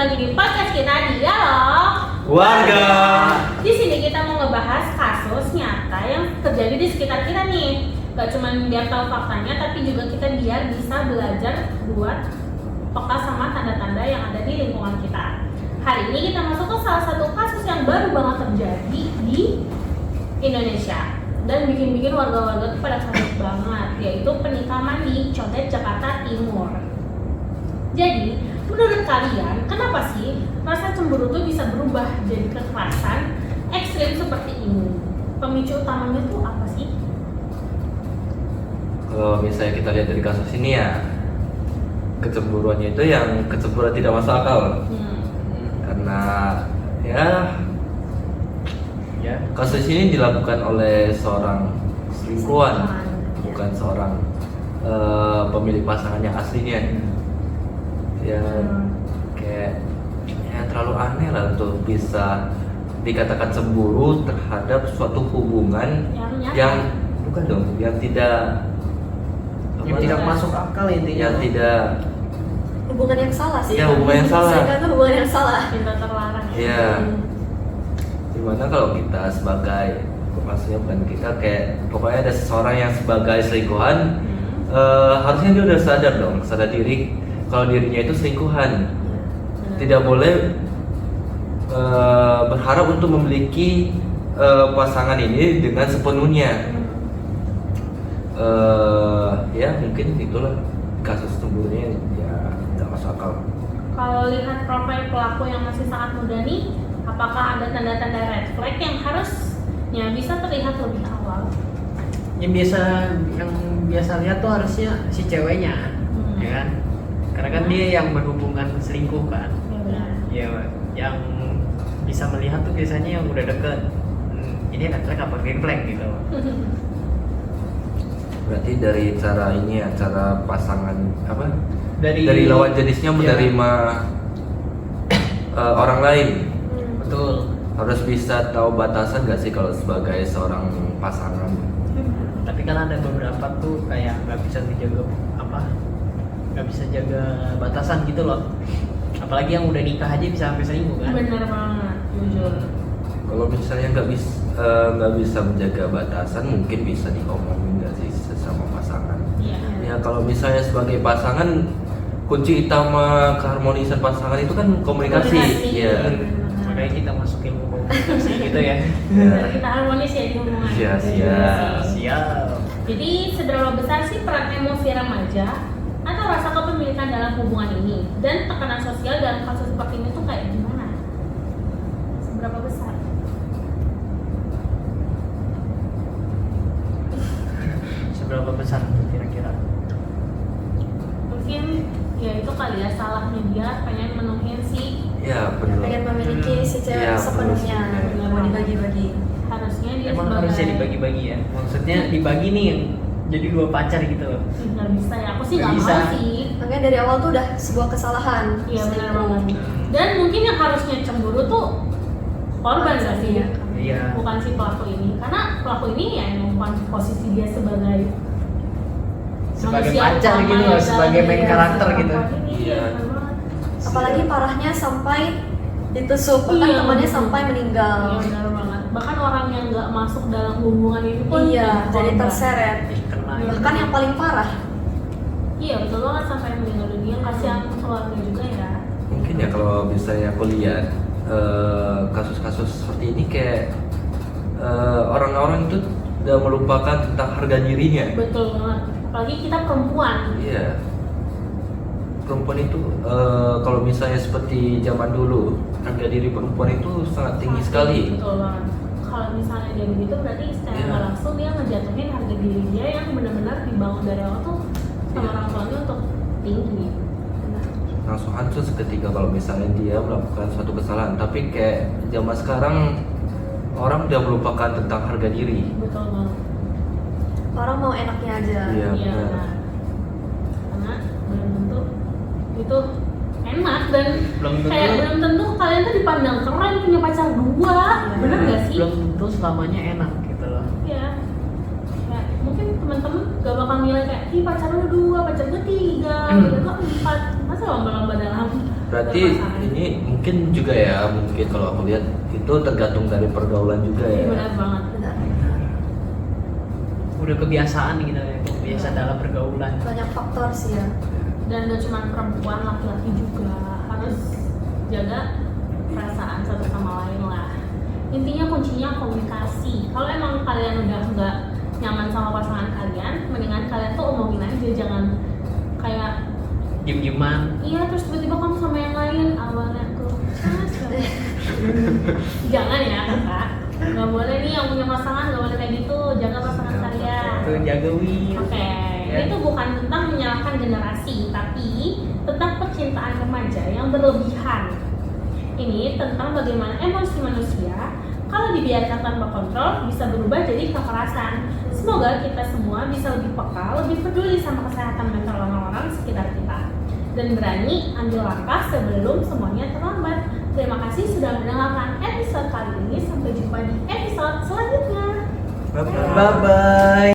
lagi di podcast kita Dialog Warga. Di sini kita mau ngebahas kasus nyata yang terjadi di sekitar kita nih. Gak cuma biar tahu faktanya, tapi juga kita biar bisa belajar buat peka sama tanda-tanda yang ada di lingkungan kita. Hari ini kita masuk ke salah satu kasus yang baru banget terjadi di Indonesia dan bikin warga-warga tuh pada kaget banget, yaitu penikaman di Condet, Jakarta Timur. Jadi, menurut kalian, kenapa sih rasa cemburu tuh bisa berubah jadi kekerasan ekstrim seperti ini? Pemicu utamanya tuh apa sih? Kalau misalnya kita lihat dari kasus ini ya, kecemburuannya itu yang kecemburuan tidak masuk akal. Karena ya kasus ini dilakukan oleh seorang selingkuhan, bukan seorang pemilik pasangan yang aslinya. Kayak terlalu aneh lah untuk bisa dikatakan cemburu terhadap suatu hubungan yang bukan dong, yang tidak masuk akal intinya. Yang tidak hubungan yang salah sih. Ya, hubungan yang salah. Saya kata hubungan yang salah. Cinta terlarang. Iya. Dimana kalau kita sebagai, maksudnya bukan kita, kayak pokoknya ada seseorang yang sebagai selingkuhan, harusnya dia udah sadar diri kalau dirinya itu selingkuhan. Tidak boleh berharap untuk memiliki pasangan ini dengan sepenuhnya. Ya mungkin itulah kasus cemburunya ya tidak masuk akal. Kalau lihat profil pelaku yang masih sangat muda nih, apakah ada tanda-tanda red flag yang harusnya bisa terlihat lebih awal? Yang biasa lihat tuh harusnya si ceweknya, ya kan? Karena kan dia yang berhubungan selingkuh kan. Ya benar. Ya, yang bisa melihat tuh biasanya yang udah deket. Ini red flag apa green flag gitu. Berarti dari cara ini ya, cara pasangan apa? Dari lawan jenisnya menerima orang lain. Betul. Harus bisa tahu batasan gak sih kalau sebagai seorang pasangan? Tapi kan ada beberapa tuh kayak nggak bisa jaga batasan gitu loh. Apalagi yang udah nikah aja bisa sampai selingkuh kan. Benar banget, jujur. Kalau misalnya nggak bisa menjaga batasan, mungkin bisa diomongin nggak sih sesama pasangan? Iya. Ya kalau misalnya sebagai pasangan, kunci utama keharmonisan pasangan itu kan komunikasi. Iya. Makanya kita masukin komunikasi gitu ya. Biar kita harmonis ya di hubungan. Iya, Siap. Jadi seberapa besar sih peran emosi remaja atau rasa kepemilikan dalam hubungan ini, dan tekanan sosial dalam kasus seperti ini tuh kayak gimana? Seberapa besar? Seberapa besar tuh kira-kira? Mungkin ya itu kali ya, salahnya dia pengen menuhin si, Ya benar. Pengen memiliki si cewek Iya, sepenuhnya, benar. mau dibagi-bagi. harusnya dia Emang harusnya dibagi-bagi ya. Maksudnya dibagi nih yang jadi 2 pacar gitu loh. Nggak bisa ya, aku sih Nggak nggak bisa. mau sih. Makanya dari awal tuh udah sebuah kesalahan. Iya benar Selingkuh. banget. Dan mungkin yang harusnya cemburu tuh korban nggak sih? Iya. Iya. Bukan si pelaku ini, karena pelaku ini ya yang bukan posisi dia sebagai Sebagai manusia pacar utama gitu yang loh, dalam sebagai main dia karakter si gitu. perempuan ini, Iya. benar banget. Apalagi parahnya sampai ditusuk, bahkan Iya, temannya betul. sampai meninggal. Iya benar banget. Bahkan orang yang nggak masuk dalam hubungan ini pun Iya, jadi korban. terseret. Kena. Bahkan yang paling parah. Iya betul banget, sampai meninggal dunia. Kasihan keluarga juga ya. Mungkin ya kalau misalnya aku lihat kasus-kasus seperti ini kayak orang-orang itu udah melupakan tentang harga dirinya. Betul banget. Apalagi kita perempuan. Iya. Perempuan itu kalau misalnya seperti zaman dulu, harga diri perempuan itu sangat tinggi sekali. Betul banget. Kalau misalnya dia begitu, berarti secara Iya. nggak langsung dia ngejatuhin harga diri dia yang benar-benar dibangun dari awal tuh sama Iya. orang tuanya untuk tinggi. Langsung hancur seketika kalau misalnya dia melakukan suatu kesalahan. Tapi kayak zaman sekarang orang udah melupakan tentang harga diri. Betul banget. Orang mau enaknya aja. Iya, Iya benar. benar. Karena belum tentu itu enak, dan Belum tentu. kayak belum tentu kalian tuh dipandang keren punya pacar 2. Bener gak sih? Belum tentu selamanya enak gitu loh. Iya. Kayak mungkin teman-teman gak bakal nilai kayak ih pacar lu 2, pacar gue 3, pacar gue 4. Masa lomba-lomba dalam Berarti berpasangan. ini mungkin juga ya, mungkin kalau aku lihat itu tergantung dari pergaulan juga ya. Benar banget. Benar. Udah kebiasaan gitu ya, biasa dalam pergaulan. Banyak faktor sih ya. Dan gak cuma perempuan, laki-laki juga harus jaga perasaan satu sama lain lah. Intinya kuncinya komunikasi. Kalau emang kalian udah nggak nyaman sama pasangan kalian, mendingan kalian tuh omongin aja, jangan kayak Diem-dieman. iya terus tiba-tiba kamu sama yang lain awalnya tuh jangan ya kakak, nggak boleh nih yang punya pasangan, nggak boleh kayak gitu, jaga pasangan kalian. Tuh jaga Will. Oke, Ya. itu bukan tentang menyalahkan generasi, tapi tentang percintaan remaja yang berlebihan. Ini tentang bagaimana emosi manusia kalau dibiarkan tanpa kontrol bisa berubah jadi kekerasan. Semoga kita semua bisa lebih peka, lebih peduli sama kesehatan mental orang-orang sekitar kita, dan berani ambil langkah sebelum semuanya terlambat. Terima kasih sudah mendengarkan episode kali ini. Sampai jumpa di episode selanjutnya. Bye bye.